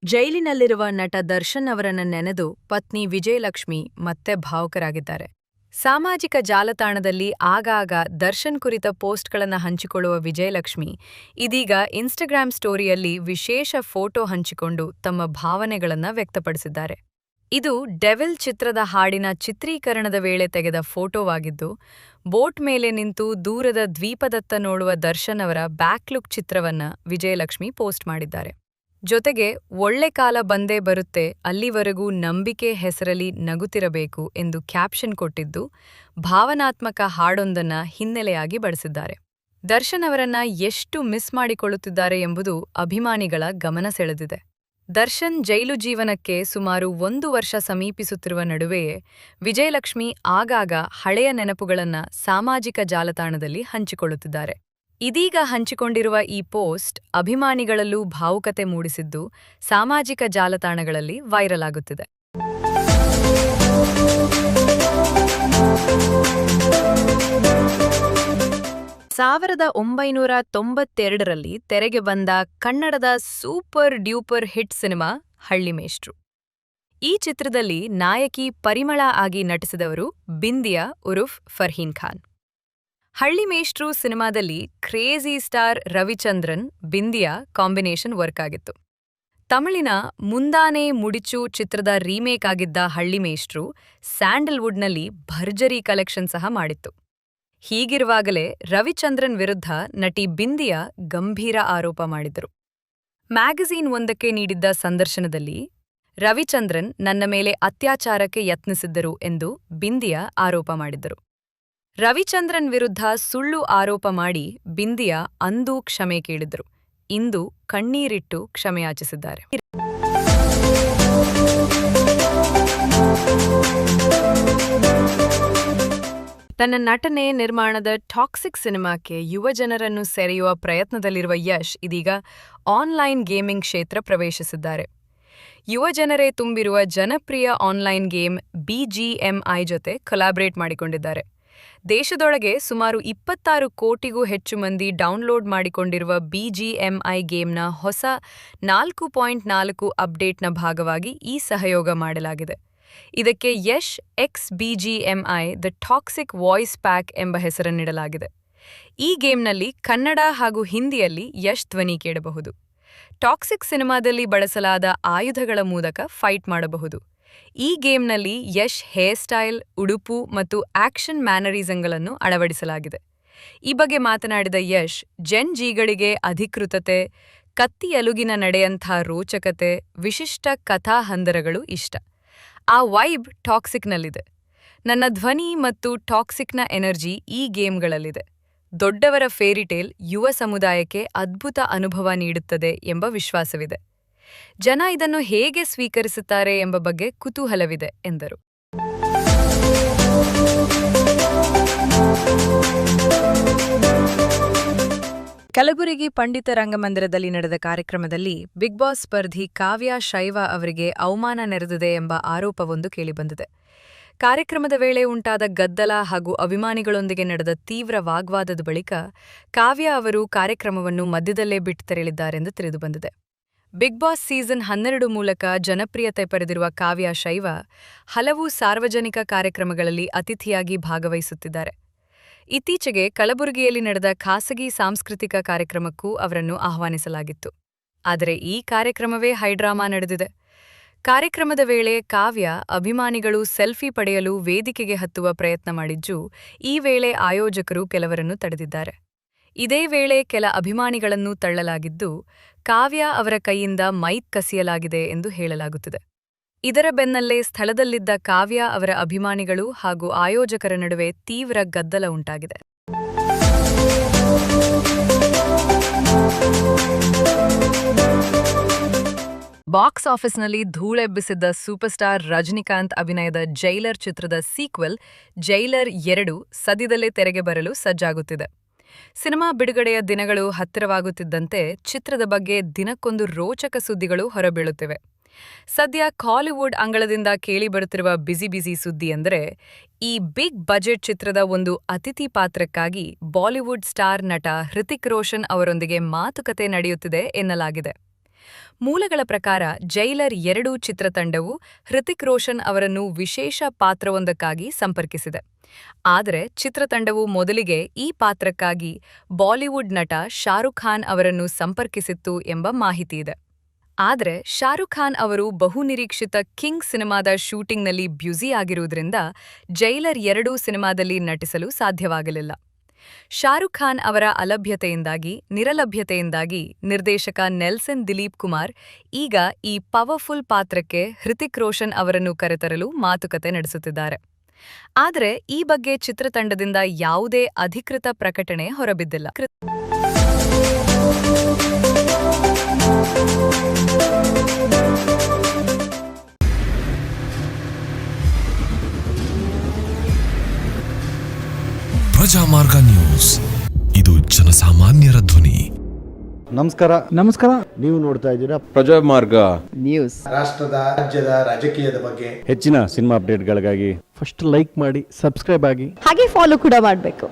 ಜೈಲಿನಲ್ಲಿರುವ ನಟ ದರ್ಶನ್ ಅವರನ್ನ ನೆನೆದು ಪತ್ನಿ ವಿಜಯಲಕ್ಷ್ಮಿ ಮತ್ತೆ ಭಾವುಕರಾಗಿದ್ದಾರೆ. ಸಾಮಾಜಿಕ ಜಾಲತಾಣದಲ್ಲಿ ಆಗಾಗ ದರ್ಶನ್ ಕುರಿತ ಪೋಸ್ಟ್ಗಳನ್ನು ಹಂಚಿಕೊಳ್ಳುವ ವಿಜಯಲಕ್ಷ್ಮಿ ಇದೀಗ ಇನ್ಸ್ಟಾಗ್ರಾಂ ಸ್ಟೋರಿಯಲ್ಲಿ ವಿಶೇಷ ಫೋಟೋ ಹಂಚಿಕೊಂಡು ತಮ್ಮ ಭಾವನೆಗಳನ್ನು ವ್ಯಕ್ತಪಡಿಸಿದ್ದಾರೆ. ಇದು ಡೆವಿಲ್ ಚಿತ್ರದ ಹಾಡಿನ ಚಿತ್ರೀಕರಣದ ವೇಳೆ ತೆಗೆದ ಫೋಟೋವಾಗಿದ್ದು, ಬೋಟ್ ಮೇಲೆ ನಿಂತು ದೂರದ ದ್ವೀಪದತ್ತ ನೋಡುವ ದರ್ಶನ್ ಅವರ ಬ್ಯಾಕ್ಲುಕ್ ಚಿತ್ರವನ್ನ ವಿಜಯಲಕ್ಷ್ಮಿ ಪೋಸ್ಟ್ ಮಾಡಿದ್ದಾರೆ. ಜೊತೆಗೆ ಒಳ್ಳೆ ಕಾಲ ಬಂದೇ ಬರುತ್ತೆ, ಅಲ್ಲಿವರೆಗೂ ನಂಬಿಕೆ ಹೆಸರಲ್ಲಿ ನಗುತ್ತಿರಬೇಕು ಎಂದು ಕ್ಯಾಪ್ಷನ್ ಕೊಟ್ಟಿದ್ದು, ಭಾವನಾತ್ಮಕ ಹಾಡೊಂದನ್ನ ಹಿನ್ನೆಲೆಯಾಗಿ ಬಳಸಿದ್ದಾರೆ. ದರ್ಶನ್ ಅವರನ್ನ ಎಷ್ಟು ಮಿಸ್ ಮಾಡಿಕೊಳ್ಳುತ್ತಿದ್ದಾರೆ ಎಂಬುದು ಅಭಿಮಾನಿಗಳ ಗಮನ ಸೆಳೆದಿದೆ. ದರ್ಶನ್ ಜೈಲು ಜೀವನಕ್ಕೆ ಸುಮಾರು 1 ವರ್ಷ ಸಮೀಪಿಸುತ್ತಿರುವ ನಡುವೆಯೇ ವಿಜಯಲಕ್ಷ್ಮಿ ಆಗಾಗ ಹಳೆಯ ನೆನಪುಗಳನ್ನ ಸಾಮಾಜಿಕ ಜಾಲತಾಣದಲ್ಲಿ ಹಂಚಿಕೊಳ್ಳುತ್ತಿದ್ದಾರೆ. ಇದೀಗ ಹಂಚಿಕೊಂಡಿರುವ ಈ ಪೋಸ್ಟ್ ಅಭಿಮಾನಿಗಳಲ್ಲೂ ಭಾವುಕತೆ ಮೂಡಿಸಿದ್ದು, ಸಾಮಾಜಿಕ ಜಾಲತಾಣಗಳಲ್ಲಿ ವೈರಲ್ ಆಗುತ್ತಿದೆ. ಸಾವಿರದ 1992ರಲ್ಲಿ ತೆರೆಗೆ ಬಂದ ಕನ್ನಡದ ಸೂಪರ್ ಡ್ಯೂಪರ್ ಹಿಟ್ ಸಿನಿಮಾ ಹಳ್ಳಿಮೇಷ್ಟ್ರು. ಈ ಚಿತ್ರದಲ್ಲಿ ನಾಯಕಿ ಪರಿಮಳಾ ಆಗಿ ನಟಿಸಿದವರು ಬಿಂದಿಯಾ ಉರುಫ್ ಫರ್ಹೀನ್ ಖಾನ್. ಹಳ್ಳಿಮೇಷ್ಟ್ರು ಸಿನಿಮಾದಲ್ಲಿ crazy star Ravichandran Bindiya combination work ಆಗಿತ್ತು. ತಮಿಳಿನ ಮುಂದಾನೆ ಮುಡಿಚು ಚಿತ್ರದ ರೀಮೇಕ್ ಆಗಿದ್ದ ಹಳ್ಳಿಮೇಷ್ಟ್ರು ಸ್ಯಾಂಡಲ್ವುಡ್ನಲ್ಲಿ ಭರ್ಜರಿ ಕಲೆಕ್ಷನ್ ಸಹ ಮಾಡಿತ್ತು. ಹೀಗಿರುವಾಗಲೇ ರವಿಚಂದ್ರನ್ ವಿರುದ್ಧ ನಟಿ ಬಿಂದಿಯಾ ಗಂಭೀರ ಆರೋಪ ಮಾಡಿದರು. ಮ್ಯಾಗಝೀನ್ ಒಂದಕ್ಕೆ ನೀಡಿದ್ದ ಸಂದರ್ಶನದಲ್ಲಿ ರವಿಚಂದ್ರನ್ ನನ್ನ ಮೇಲೆ ಅತ್ಯಾಚಾರಕ್ಕೆ ಯತ್ನಿಸಿದ್ದರು ಎಂದು ಬಿಂದಿಯಾ ಆರೋಪ ಮಾಡಿದ್ದರು. ರವಿಚಂದ್ರನ್ ವಿರುದ್ಧ ಸುಳ್ಳು ಆರೋಪ ಮಾಡಿ ಬಿಂದಿಯಾ ಅಂದೂ ಕ್ಷಮೆ ಕೇಳಿದರು. ಇಂದು ಕಣ್ಣೀರಿಟ್ಟು ಕ್ಷಮೆಯಾಚಿಸಿದ್ದಾರೆ. ತನ್ನ ನಟನೆ ನಿರ್ಮಾಣದ ಟಾಕ್ಸಿಕ್ ಸಿನಿಮಾಕ್ಕೆ ಯುವಜನರನ್ನು ಸೆಳೆಯುವ ಪ್ರಯತ್ನದಲ್ಲಿರುವ ಯಶ್ ಇದೀಗ ಆನ್ಲೈನ್ ಗೇಮಿಂಗ್ ಕ್ಷೇತ್ರ ಪ್ರವೇಶಿಸಿದ್ದಾರೆ. ಯುವಜನರೇ ತುಂಬಿರುವ ಜನಪ್ರಿಯ ಆನ್ಲೈನ್ ಗೇಮ್ BGMI ಜೊತೆ ಕೊಲಾಬ್ರೇಟ್ ಮಾಡಿಕೊಂಡಿದ್ದಾರೆ. ದೇಶದೊಳಗೆ ಸುಮಾರು 26 ಕೋಟಿಗೂ ಹೆಚ್ಚು ಮಂದಿ ಡೌನ್ಲೋಡ್ ಮಾಡಿಕೊಂಡಿರುವ BGMI ಗೇಮ್ನ ಹೊಸ 4.4 ಅಪ್ಡೇಟ್ನ ಭಾಗವಾಗಿ ಈ ಸಹಯೋಗ ಮಾಡಲಾಗಿದೆ. ಇದಕ್ಕೆ Yash X BGMI the toxic voice pack ಎಂಬ ಹೆಸರನ್ನಿಡಲಾಗಿದೆ. ಈ ಗೇಮ್ನಲ್ಲಿ ಕನ್ನಡ ಹಾಗೂ ಹಿಂದಿಯಲ್ಲಿ ಯಶ್ ಧ್ವನಿ ಕೇಳಬಹುದು. ಟಾಕ್ಸಿಕ್ ಸಿನಿಮಾದಲ್ಲಿ ಬಳಸಲಾದ ಆಯುಧಗಳ ಮೂಲಕ ಫೈಟ್ ಮಾಡಬಹುದು. ಈ ಗೇಮ್ನಲ್ಲಿ ಯಶ್ ಹೇರ್ ಸ್ಟೈಲ್, ಉಡುಪು ಮತ್ತು ಆಕ್ಷನ್ ಮ್ಯಾನರಿಸಂಗಳನ್ನು ಅಳವಡಿಸಲಾಗಿದೆ. ಈ ಬಗ್ಗೆ ಮಾತನಾಡಿದ ಯಶ್, ಜೆನ್ ಜಿಗಳಿಗೆ ಅಧಿಕೃತತೆ, ಕತ್ತಿ ಅಲುಗಿನ ನಡೆಯಂಥ ರೋಚಕತೆ, ವಿಶಿಷ್ಟ ಕಥಾ ಹಂದರಗಳು ಇಷ್ಟ. ಆ ವೈಬ್ ಟಾಕ್ಸಿಕ್ನಲ್ಲಿದೆ. ನನ್ನ ಧ್ವನಿ ಮತ್ತು ಟಾಕ್ಸಿಕ್ನ ಎನರ್ಜಿ ಈ ಗೇಮ್ಗಳಲ್ಲಿದೆ. ದೊಡ್ಡವರ ಫೇರಿಟೇಲ್ ಯುವ ಸಮುದಾಯಕ್ಕೆ ಅದ್ಭುತ ಅನುಭವ ನೀಡುತ್ತದೆ ಎಂಬ ವಿಶ್ವಾಸವಿದೆ. ಜನ ಇದನ್ನು ಹೇಗೆ ಸ್ವೀಕರಿಸುತ್ತಾರೆ ಎಂಬ ಬಗ್ಗೆ ಕುತೂಹಲವಿದೆ ಎಂದರು. ಕಲಬುರಗಿ ಪಂಡಿತ ರಂಗಮಂದಿರದಲ್ಲಿ ನಡೆದ ಕಾರ್ಯಕ್ರಮದಲ್ಲಿ ಬಿಗ್ ಬಾಸ್ ಸ್ಪರ್ಧಿ ಕಾವ್ಯ ಶೈವ ಅವರಿಗೆ ಅವಮಾನ ನೆರೆದಿದೆ ಎಂಬ ಆರೋಪವೊಂದು ಕೇಳಿಬಂದಿದೆ. ಕಾರ್ಯಕ್ರಮದ ವೇಳೆ ಉಂಟಾದ ಗದ್ದಲ ಹಾಗೂ ಅಭಿಮಾನಿಗಳೊಂದಿಗೆ ನಡೆದ ತೀವ್ರ ವಾಗ್ವಾದದ ಬಳಿಕ ಕಾವ್ಯ ಅವರು ಕಾರ್ಯಕ್ರಮವನ್ನು ಮಧ್ಯದಲ್ಲೇ ಬಿಟ್ಟು ತೆರಳಿದ್ದಾರೆಂದು ತಿಳಿದುಬಂದಿದೆ. ಬಿಗ್ ಬಾಸ್ ಸೀಸನ್ 12 ಮೂಲಕ ಜನಪ್ರಿಯತೆ ಪಡೆದಿರುವ ಕಾವ್ಯ ಶೈವ ಹಲವು ಸಾರ್ವಜನಿಕ ಕಾರ್ಯಕ್ರಮಗಳಲ್ಲಿ ಅತಿಥಿಯಾಗಿ ಭಾಗವಹಿಸುತ್ತಿದ್ದಾರೆ. ಇತ್ತೀಚೆಗೆ ಕಲಬುರಗಿಯಲ್ಲಿ ನಡೆದ ಖಾಸಗಿ ಸಾಂಸ್ಕೃತಿಕ ಕಾರ್ಯಕ್ರಮಕ್ಕೂ ಅವರನ್ನು ಆಹ್ವಾನಿಸಲಾಗಿತ್ತು. ಆದರೆ ಈ ಕಾರ್ಯಕ್ರಮವೇ ಹೈಡ್ರಾಮಾ ನಡೆದಿದೆ. ಕಾರ್ಯಕ್ರಮದ ವೇಳೆ ಕಾವ್ಯ ಅಭಿಮಾನಿಗಳು ಸೆಲ್ಫಿ ಪಡೆಯಲು ವೇದಿಕೆಗೆ ಹತ್ತುವ ಪ್ರಯತ್ನ ಮಾಡಿದ್ದು, ಈ ವೇಳೆ ಆಯೋಜಕರು ಕೆಲವರನ್ನು ತಡೆದಿದ್ದಾರೆ. ಇದೇ ವೇಳೆ ಕೆಲ ಅಭಿಮಾನಿಗಳನ್ನು ತಳ್ಳಲಾಗಿದ್ದು, ಕಾವ್ಯ ಅವರ ಕೈಯಿಂದ ಮೈಕ್ ಕಸಿಯಲಾಗಿದೆ ಎಂದು ಹೇಳಲಾಗುತ್ತಿದೆ. ಇದರ ಬೆನ್ನಲ್ಲೇ ಸ್ಥಳದಲ್ಲಿದ್ದ ಕಾವ್ಯ ಅವರ ಅಭಿಮಾನಿಗಳು ಹಾಗೂ ಆಯೋಜಕರ ನಡುವೆ ತೀವ್ರ ಗದ್ದಲ ಉಂಟಾಗಿದೆ. ಬಾಕ್ಸ್ ಆಫೀಸ್ನಲ್ಲಿ ಧೂಳೆಬ್ಬಿಸಿದ್ದ ಸೂಪರ್ ಸ್ಟಾರ್ ರಜನಿಕಾಂತ್ ಅಭಿನಯದ ಜೈಲರ್ ಚಿತ್ರದ ಸೀಕ್ವೆಲ್ ಜೈಲರ್ 2 ಸದ್ಯದಲ್ಲೇ ತೆರೆಗೆ ಬರಲು ಸಜ್ಜಾಗುತ್ತಿದೆ. ಸಿನಿಮಾ ಬಿಡುಗಡೆಯ ದಿನಗಳು ಹತ್ತಿರವಾಗುತ್ತಿದ್ದಂತೆ ಚಿತ್ರದ ಬಗ್ಗೆ ದಿನಕ್ಕೊಂದು ರೋಚಕ ಸುದ್ದಿಗಳು ಹೊರಬೀಳುತ್ತಿವೆ. ಸದ್ಯ ಕಾಲಿವುಡ್ ಅಂಗಳದಿಂದ ಕೇಳಿಬರುತ್ತಿರುವ ಬಿಸಿ ಸುದ್ದಿ ಅಂದರೆ, ಈ ಬಿಗ್ ಬಜೆಟ್ ಚಿತ್ರದ ಒಂದು ಅತಿಥಿ ಪಾತ್ರಕ್ಕಾಗಿ ಬಾಲಿವುಡ್ ಸ್ಟಾರ್ ನಟ ಹೃತಿಕ್ ರೋಷನ್ ಅವರೊಂದಿಗೆ ಮಾತುಕತೆ ನಡೆಯುತ್ತಿದೆ ಎನ್ನಲಾಗಿದೆ. ಮೂಲಗಳ ಪ್ರಕಾರ ಜೈಲರ್ 2 ಚಿತ್ರತಂಡವು ಹೃತಿಕ್ ರೋಷನ್ ಅವರನ್ನು ವಿಶೇಷ ಪಾತ್ರವೊಂದಕ್ಕಾಗಿ ಸಂಪರ್ಕಿಸಿದೆ. ಆದರೆ ಚಿತ್ರತಂಡವು ಮೊದಲಿಗೆ ಈ ಪಾತ್ರಕ್ಕಾಗಿ ಬಾಲಿವುಡ್ ನಟ ಶಾರುಖ್ ಖಾನ್ ಅವರನ್ನು ಸಂಪರ್ಕಿಸಿತ್ತು ಎಂಬ ಮಾಹಿತಿಯಿದೆ. ಆದರೆ ಶಾರುಖ್ ಖಾನ್ ಅವರು ಬಹುನಿರೀಕ್ಷಿತ ಕಿಂಗ್ ಸಿನಿಮಾದ ಶೂಟಿಂಗ್ನಲ್ಲಿ ಬ್ಯುಸಿ ಆಗಿರುವುದರಿಂದ ಜೈಲರ್ 2 ಸಿನಿಮಾದಲ್ಲಿ ನಟಿಸಲು ಸಾಧ್ಯವಾಗಲಿಲ್ಲ. ಶಾರುಖ್ ಖಾನ್ ಅವರ ನಿರಲಭ್ಯತೆಯಿಂದಾಗಿ ನಿರ್ದೇಶಕ ನೆಲ್ಸನ್ ದಿಲೀಪ್ ಕುಮಾರ್ ಈಗ ಈ ಪವರ್ಫುಲ್ ಪಾತ್ರಕ್ಕೆ ಹೃತಿಕ್ ರೋಷನ್ ಅವರನ್ನು ಕರೆತರಲು ಮಾತುಕತೆ ನಡೆಸುತ್ತಿದ್ದಾರೆ. ಆದರೆ ಈ ಬಗ್ಗೆ ಚಿತ್ರತಂಡದಿಂದ ಯಾವುದೇ ಅಧಿಕೃತ ಪ್ರಕಟಣೆ ಹೊರಬಿದ್ದಿಲ್ಲ. ಪ್ರಜಾಮಾರ್ಗ ನ್ಯೂಸ್, ಇದು ಜನಸಾಮಾನ್ಯರ ಧ್ವನಿ. ನಮಸ್ಕಾರ. ನೀವು ನೋಡ್ತಾ ಇದ್ದೀರಾ ಪ್ರಜಾಮಾರ್ಗ ನ್ಯೂಸ್. ರಾಷ್ಟ್ರದ ರಾಜ್ಯದ ರಾಜಕೀಯದ ಬಗ್ಗೆ ಹೆಚ್ಚಿನ ಸಿನಿಮಾ ಅಪ್ಡೇಟ್ಗಳಿಗಾಗಿ ಫಸ್ಟ್ ಲೈಕ್ ಮಾಡಿ, ಸಬ್ಸ್ಕ್ರೈಬ್ ಆಗಿ, ಹಾಗೆ ಫಾಲೋ ಕೂಡ ಮಾಡಬೇಕು.